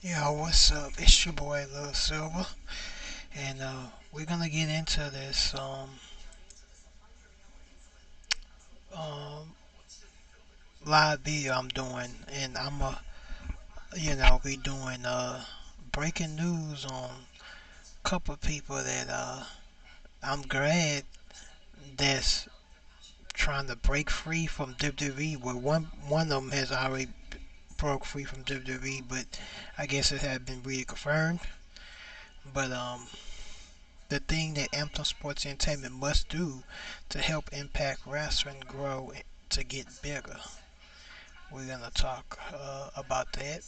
Yo, what's up? It's your boy LiLSilver, and we're gonna get into this um live video I'm doing, and be doing breaking news on a couple of people that I'm glad that's trying to break free from WWE. Well, one of them has already broke free from WWE, but I guess it had been really confirmed. But the thing that Anthem Sports Entertainment must do to help Impact Wrestling grow to get bigger. We're gonna talk about that.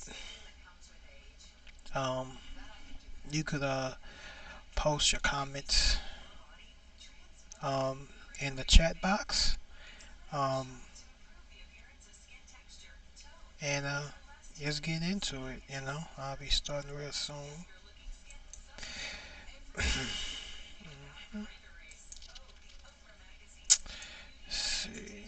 Um, you could post your comments um, in the chat box, um, and just get into it. I'll be starting real soon. See.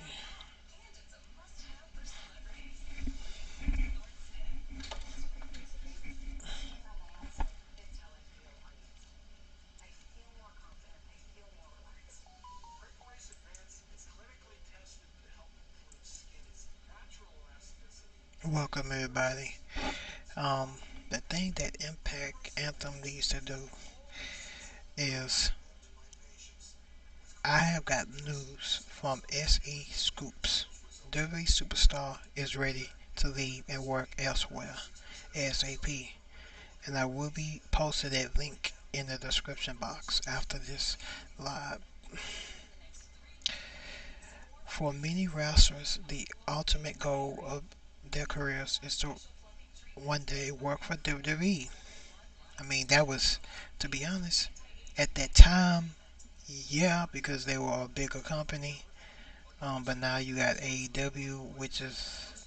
Welcome everybody. Um, the thing that Impact Anthem needs to do is I have got news from SE Scoops. WWE Superstar is ready to leave and work elsewhere ASAP, and I will be posting that link in the description box after this live. For many wrestlers, the ultimate goal of their careers is to one day work for WWE. I mean, that was, to be honest, at that time, yeah, because they were a bigger company. But now you got AEW, which is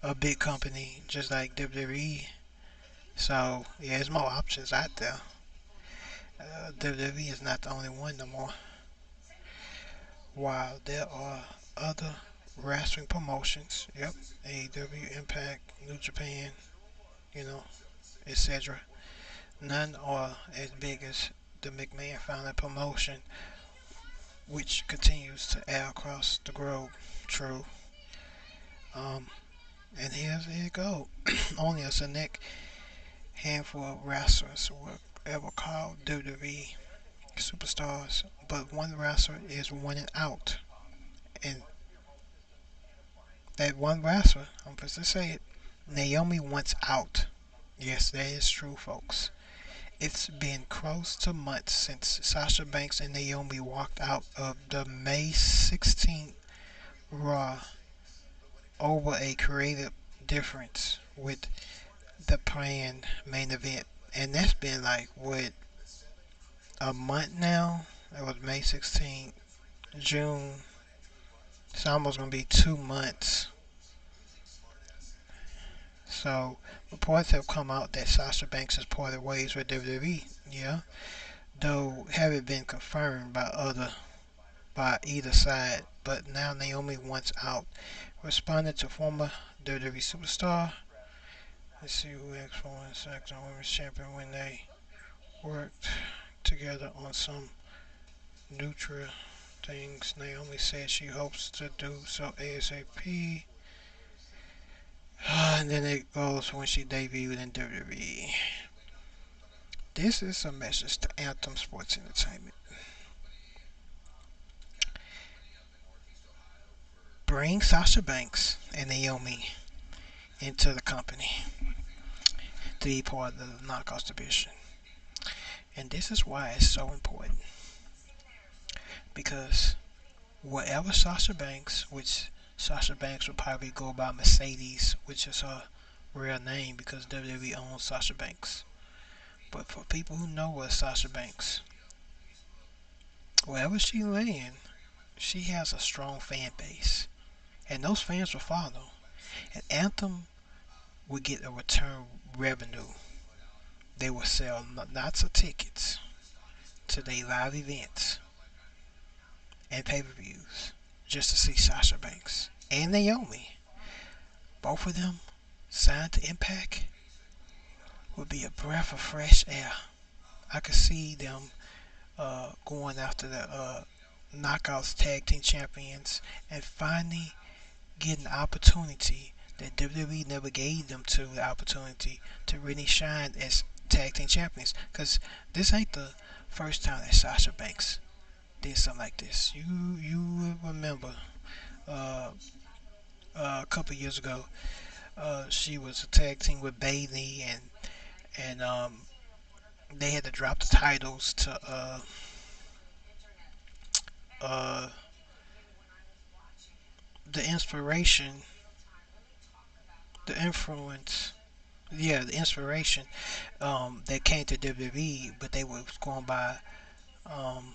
a big company, just like WWE. So yeah, there's more options out there. WWE is not the only one no more. While there are other wrestling promotions, yep, AEW, Impact, New Japan, you know, etc. None are as big as the McMahon Family promotion, which continues to air across the globe. True. Um, and here you go. Only a select handful of wrestlers were ever called WWE superstars, but one wrestler is winning out. And that one wrestler, I'm supposed to say it, Naomi wants out. Yes, that is true, folks. It's been close to months since Sasha Banks and Naomi walked out of the May 16th Raw over a creative difference with the planned main event. And that's been like, what, a month now? It was May 16th, June. It's almost going to be 2 months. So reports have come out that Sasha Banks has parted ways with WWE. Yeah, though haven't been confirmed by either side. But now Naomi wants out. Responded to former WWE superstar. Let's see who X1 SmackDown Women's Champion when they worked together on some neutral things. Naomi said she hopes to do so ASAP. And then it goes when she debuted in WWE. This is a message to Anthem Sports Entertainment. Bring Sasha Banks and Naomi into the company to be part of the Knockouts division. And this is why it's so important. Because wherever Sasha Banks, which Sasha Banks would probably go by Mercedes, which is her real name because WWE owns Sasha Banks. But for people who know what Sasha Banks, wherever she land, she has a strong fan base. And those fans will follow. And Anthem will get a return revenue. They will sell lots of tickets to their live events and pay-per-views just to see Sasha Banks and Naomi. Both of them signed to Impact. would be a breath of fresh air. I could see them going after the Knockouts Tag Team Champions and finally getting the opportunity that WWE never gave them to the opportunity to really shine as Tag Team Champions. Because this ain't the first time that Sasha Banks did something like this. You remember uh, a couple years ago, she was a tag team with Bayley, and they had to drop the titles to uh, the inspiration, the influence, yeah, the inspiration that came to WWE, but they was going by um,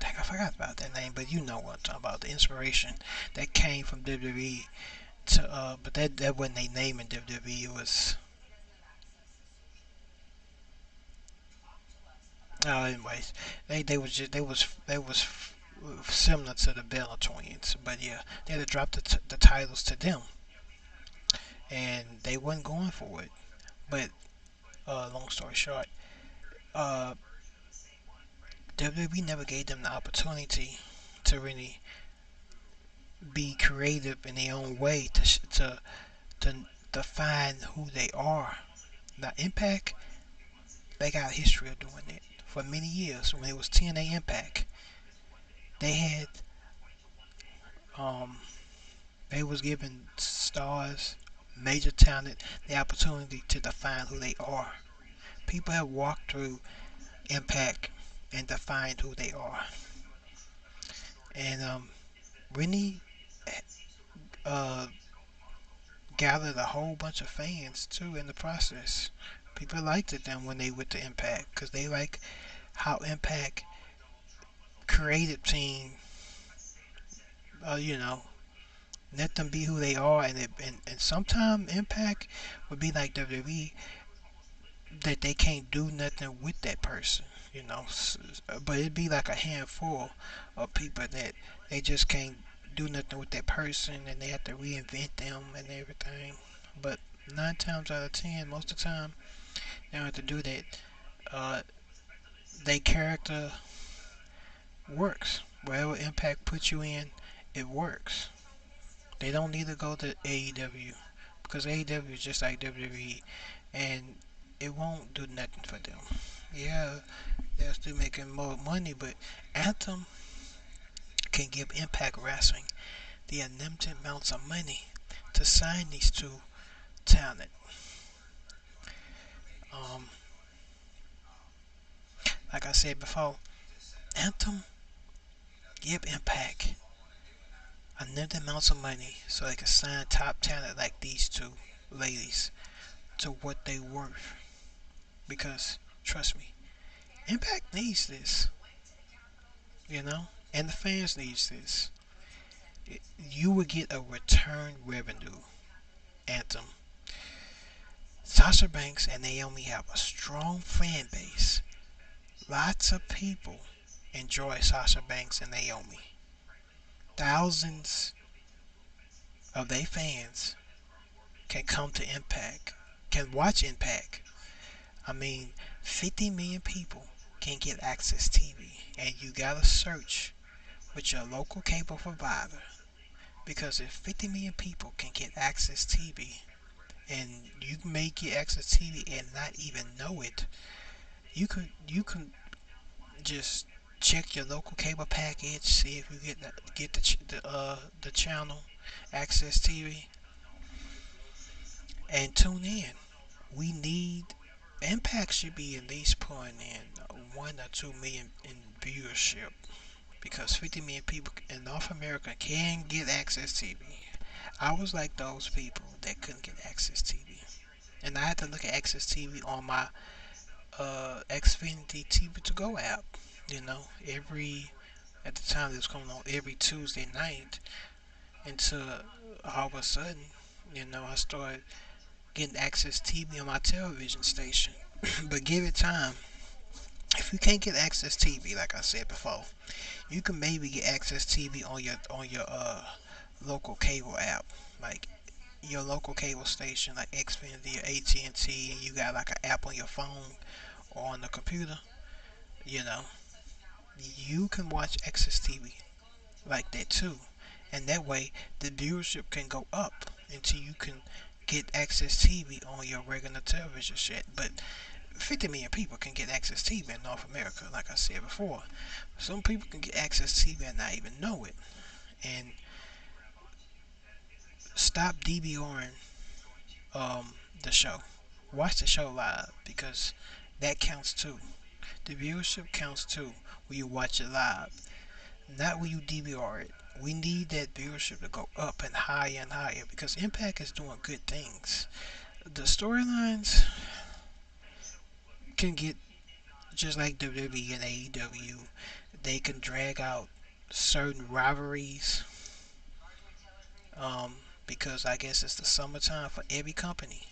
dang, I forgot about that name, but you know what I'm talking about. The inspiration that came from WWE to but that wasn't they name in WWE. It was anyways, they was similar to the Bella Twins, but yeah, they had to drop the titles to them, and they wasn't going for it. But long story short, uh, WWE never gave them the opportunity to really be creative in their own way to define who they are. Now Impact, they got a history of doing it for many years. When it was TNA Impact, they had um, they was giving stars, major talent, the opportunity to define who they are. People have walked through Impact and defined who they are, and really uh, gathered a whole bunch of fans too in the process. People liked it them when they went to Impact because they like how Impact creative team, you know, let them be who they are, and sometimes Impact would be like WWE that they can't do nothing with that person, you know. But it'd be like a handful of people that they just can't do nothing with that person, and they have to reinvent them and everything. But 9 times out of 10, most of the time, they don't have to do that. Uh, their character works. Wherever Impact puts you in, it works. They don't need to go to AEW because AEW is just like WWE, and it won't do nothing for them. Yeah, they're still making more money, but Anthem can give Impact Wrestling the unlimited amounts of money to sign these two talent. Um, like I said before, Anthem give Impact unlimited amounts of money so they can sign top talent like these two ladies to what they worth. Because trust me, Impact needs this, you know, and the fans needs this. You will get a return revenue. Anthem, Sasha Banks and Naomi have a strong fan base. Lots of people enjoy Sasha Banks and Naomi. Thousands of their fans can come to Impact, can watch Impact. I mean, 50 million people can get access TV, and you gotta search with your local cable provider because if 50 million people can get access TV, and you may get access TV and not even know it, you can just check your local cable package, see if you get the channel access TV, and tune in. We need Impact should be at least pulling in 1 or 2 million in viewership because 50 million people in North America can get access TV. I was like those people that couldn't get access TV, and I had to look at access TV on my Xfinity TV to go app. You know, every at the time it was coming on every Tuesday night until all of a sudden, you know, I started getting access TV on my television station. But give it time. If you can't get access TV, like I said before, you can maybe get access TV on your local cable app, like your local cable station like Xfinity or AT&T, and T, and you got like an app on your phone or on the computer, you know, you can watch Access TV like that too. And that way the viewership can go up until you can get Access TV on your regular television set. But 50 million people can get Access TV in North America, like I said before. Some people can get Access TV and not even know it. And stop DVRing um, the show. Watch the show live because that counts too. The viewership counts too when you watch it live, not when you DVR it. We need that viewership to go up and higher because Impact is doing good things. The storylines can get just like WWE and AEW. They can drag out certain rivalries um, because I guess it's the summertime for every company.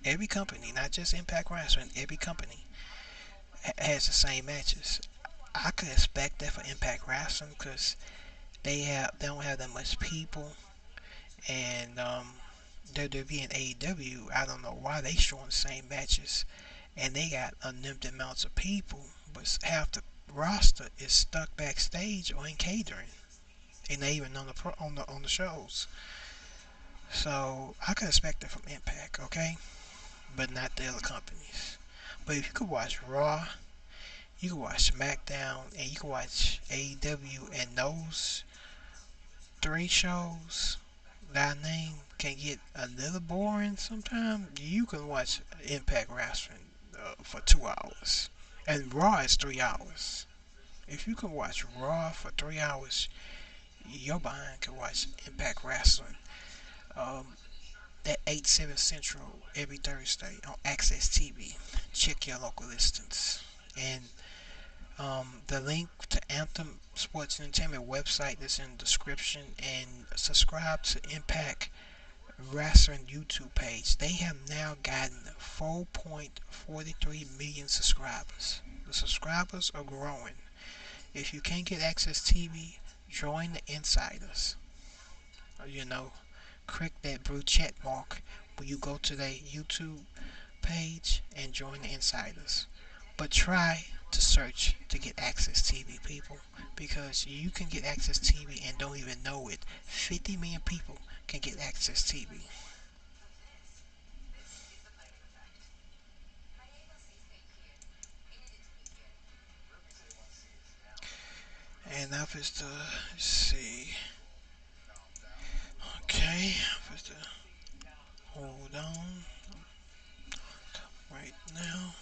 Every company, not just Impact Wrestling, every company has the same matches. I could expect that for Impact Wrestling because they don't have that much people, and WWE and AEW, I don't know why they showing the same matches, and they got unlimited amounts of people, but half the roster is stuck backstage or in catering, and they even on the shows. So I could expect it from Impact, okay, but not the other companies. But if you could watch Raw, you can watch SmackDown, and you can watch AEW, and those three shows that I named can get a little boring sometimes. You can watch Impact Wrestling for 2 hours, and Raw is 3 hours. If you can watch Raw for 3 hours, your behind can watch Impact Wrestling um, at 8, 7 Central every Thursday on Access TV. Check your local listings. And the link to Anthem Sports Entertainment website is in the description, and subscribe to Impact Wrestling YouTube page. They have now gotten 4.43 million subscribers. The subscribers are growing. If you can't get Access TV, join the Insiders. You know, click that blue check mark when you go to their YouTube page and join the Insiders. But try to search to get Access TV, people, because you can get Access TV and don't even know it. 50 million people can get Access TV. And now is the, let's see, okay, is the, hold on, right now.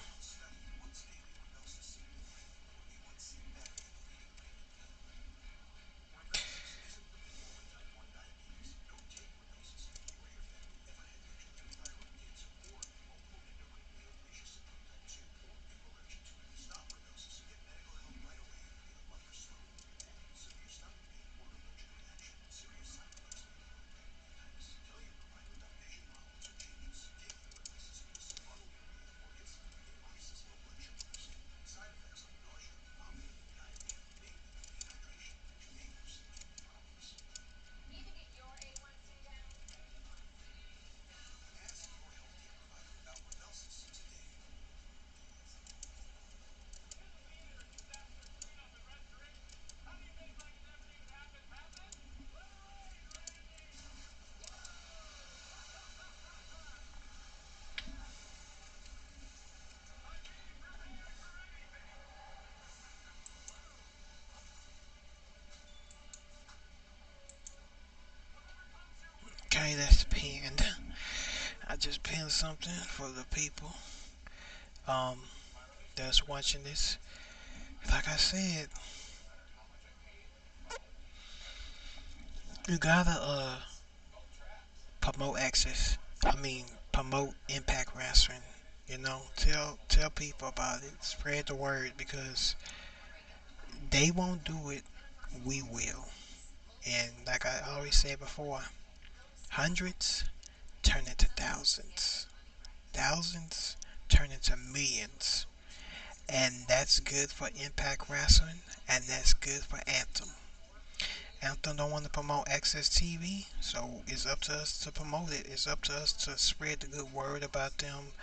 Okay, that's pinned. I just pinned something for the people um that's watching this. Like I said, you gotta promote access. I mean, promote Impact Wrestling. You know, tell people about it. Spread the word because they won't do it. We will. And like I always said before, hundreds turn into thousands. Thousands turn into millions. And that's good for Impact Wrestling, and that's good for Anthem. Anthem don't want to promote Access TV, so it's up to us to promote it. It's up to us to spread the good word about them.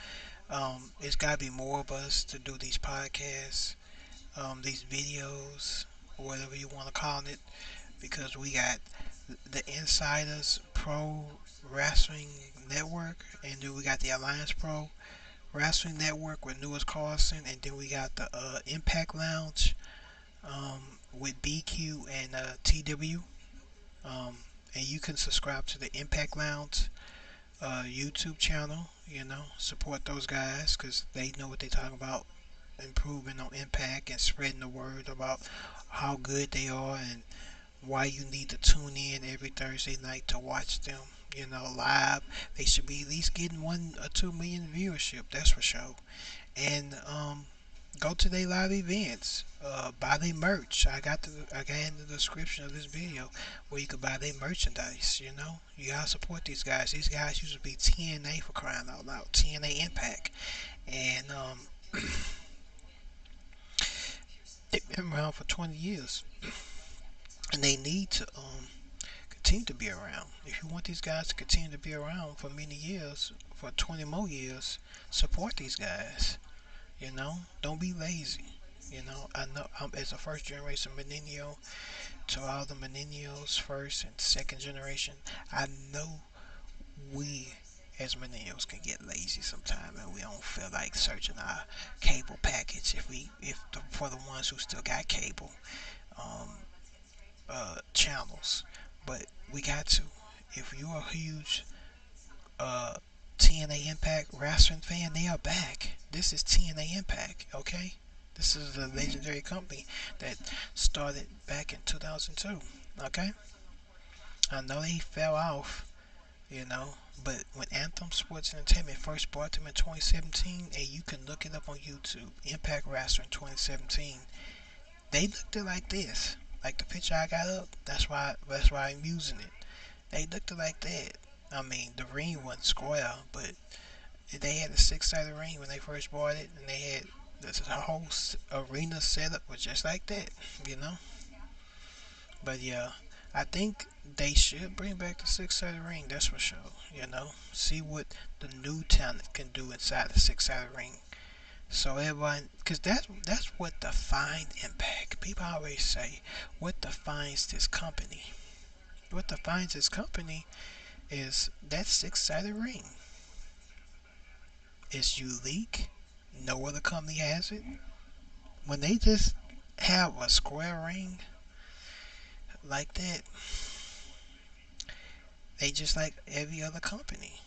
It's got to be more of us to do these podcasts, these videos, or whatever you want to call it, because we got the Insiders Pro Wrestling Network, and then we got the Alliance Pro Wrestling Network with Lewis Carlson, and then we got the Impact Lounge with BQ and TW. Um, and you can subscribe to the Impact Lounge YouTube channel. You know, support those guys because they know what they're talking about, improving on Impact and spreading the word about how good they are and why you need to tune in every Thursday night to watch them. You know, live. They should be at least getting 1 or 2 million viewership. That's for sure. And go to their live events. Buy their merch. I got in the description of this video where you can buy their merchandise. You know, you gotta support these guys. These guys used to be TNA for crying out loud. TNA Impact, and they've been around for 20 years, and they need to continue to be around. If you want these guys to continue to be around for many years, for 20 more years, support these guys. You know, don't be lazy. You know, I know I'm as a first generation millennial to all the millennials, first and second generation. I know we as millennials can get lazy sometimes, and we don't feel like searching our cable package. If for the ones who still got cable um, channels, but we got to. If you're a huge uh, TNA Impact wrestling fan, they are back. This is TNA Impact, okay? This is a legendary company that started back in 2002, okay? I know they fell off, you know, but when Anthem Sports Entertainment first bought them in 2017, and you can look it up on YouTube, Impact Wrestling 2017, they looked it like this. Like the picture I got up, that's why I'm using it. They looked it like that. I mean, the ring wasn't square, but they had a six-sided ring when they first bought it, and they had this whole arena setup was just like that, you know. But yeah, I think they should bring back the six-sided ring. That's for sure. You know, see what the new talent can do inside the six-sided ring. So everyone, because that's what defines Impact. People always say, what defines this company? What defines this company is that six-sided ring. It's unique. No other company has it. When they just have a square ring like that, they just like every other company.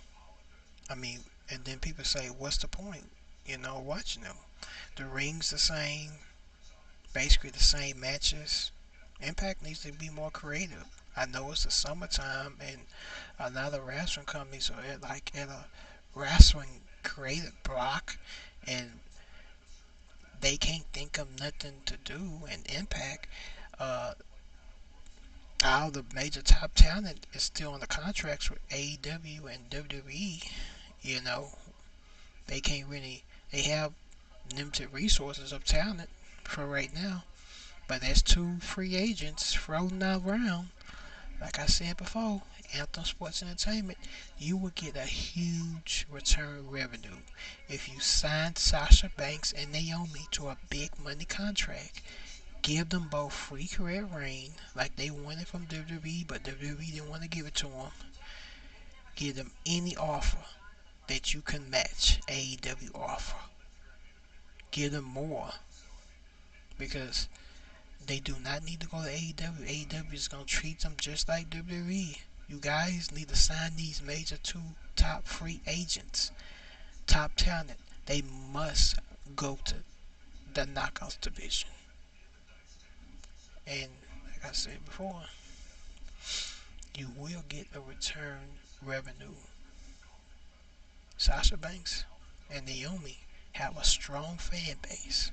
I mean, and then people say, what's the point? You know, watching them. The ring's the same, basically the same matches. Impact needs to be more creative. I know it's the summertime, and a lot of wrestling companies are at a wrestling creative block, and they can't think of nothing to do. And Impact, uh, all the major top talent is still on the contracts with AEW and WWE. You know, they can't really. They have limited resources of talent for right now, but there's two free agents floating around. Like I said before, Anthem Sports Entertainment, you will get a huge return revenue if you sign Sasha Banks and Naomi to a big money contract. Give them both free career reign, like they wanted from WWE, but WWE didn't want to give it to them. Give them any offer that you can match AEW offer. Give them more because they do not need to go to AEW. AEW is going to treat them just like WWE. You guys need to sign these major two top free agents, top talent. They must go to the Knockouts division. And like I said before, you will get a return revenue. Sasha Banks and Naomi have a strong fan base.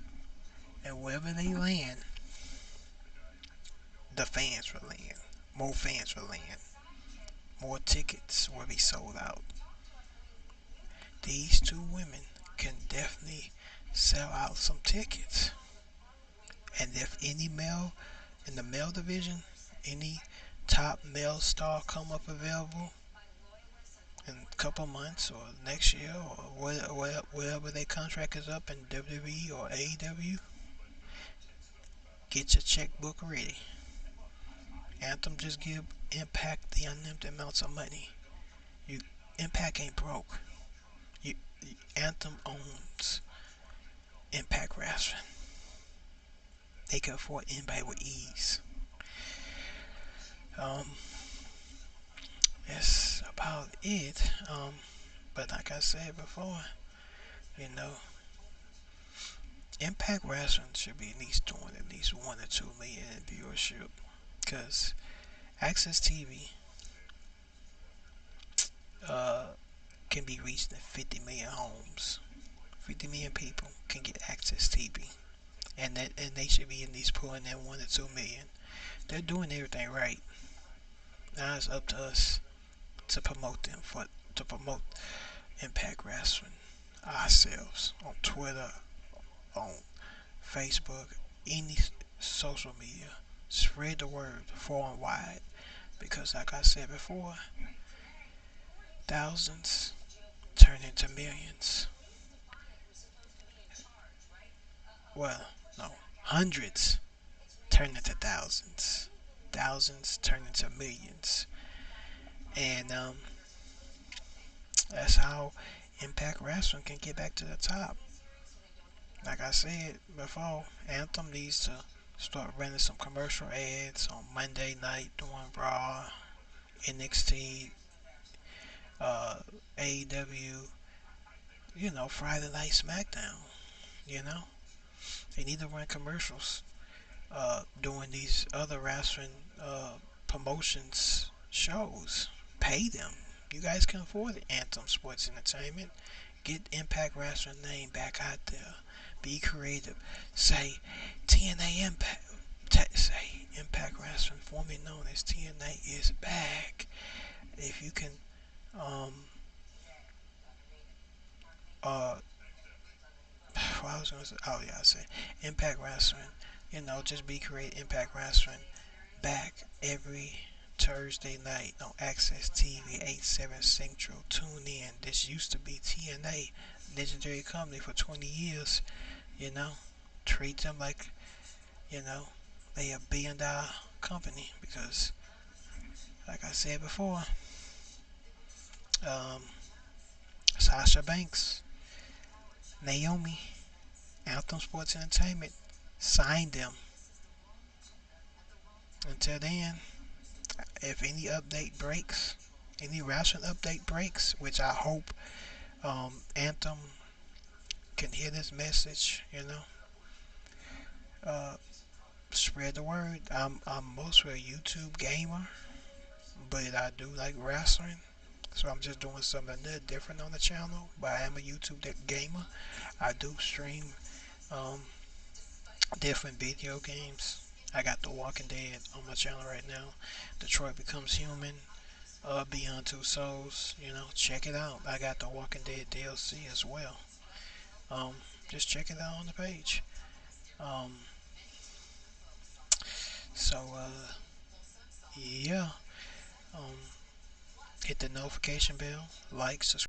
And wherever they land, the fans will land. More fans will land. More tickets will be sold out. These two women can definitely sell out some tickets. And if any male in the male division, any top male star come up available in a couple months or next year or wherever their contract is up in WWE or AEW, get your checkbook ready. Anthem just give Impact the unlimited amounts of money. You Impact ain't broke. You, Anthem owns Impact Wrestling. They can afford anybody with ease. Um, that's about it. But like I said before, you know, Impact Wrestling should be at least doing at least 1 or 2 million in viewership, because Access TV uh, can be reached in 50 million homes. 50 million people can get Access TV, and they should be at least pulling in 1 or 2 million. They're doing everything right. Now it's up to us to promote them to promote Impact Wrestling ourselves on Twitter, on Facebook, any social media. Spread the word far and wide, because, like I said before, thousands turn into millions. Well, no, hundreds turn into thousands. Thousands turn into millions. And that's how Impact Wrestling can get back to the top. Like I said before, Anthem needs to start running some commercial ads on Monday night doing Raw, NXT, uh, AEW, Friday Night SmackDown. You know, they need to run commercials doing these other wrestling promotions shows. Pay them. You guys can afford it. Anthem Sports Entertainment. Get Impact Wrestling name back out there. Be creative. Say TNA Impact. Say Impact Wrestling, formerly known as TNA, is back. If you can, um, uh, what I was gonna say, oh yeah, I say Impact Wrestling. Just be creative. Impact Wrestling back every Thursday night on Access TV 8/7 Central. Tune in. This used to be TNA, legendary company for 20 years. You know, treat them like they a $1 billion company, because, like I said before, um, Sasha Banks, Naomi, Anthem Sports Entertainment signed them. Until then, if any wrestling update breaks, which I hope Anthem can hear this message, uh, spread the word. I'm mostly a YouTube gamer, but I do like wrestling. So I'm just doing something a little different on the channel. But I am a YouTube gamer. I do stream um, different video games. I got The Walking Dead on my channel right now. Detroit Becomes Human. Beyond Two Souls. Check it out. I got The Walking Dead DLC as well. Um, just check it out on the page. Um, so yeah. Um, hit the notification bell, like, subscribe.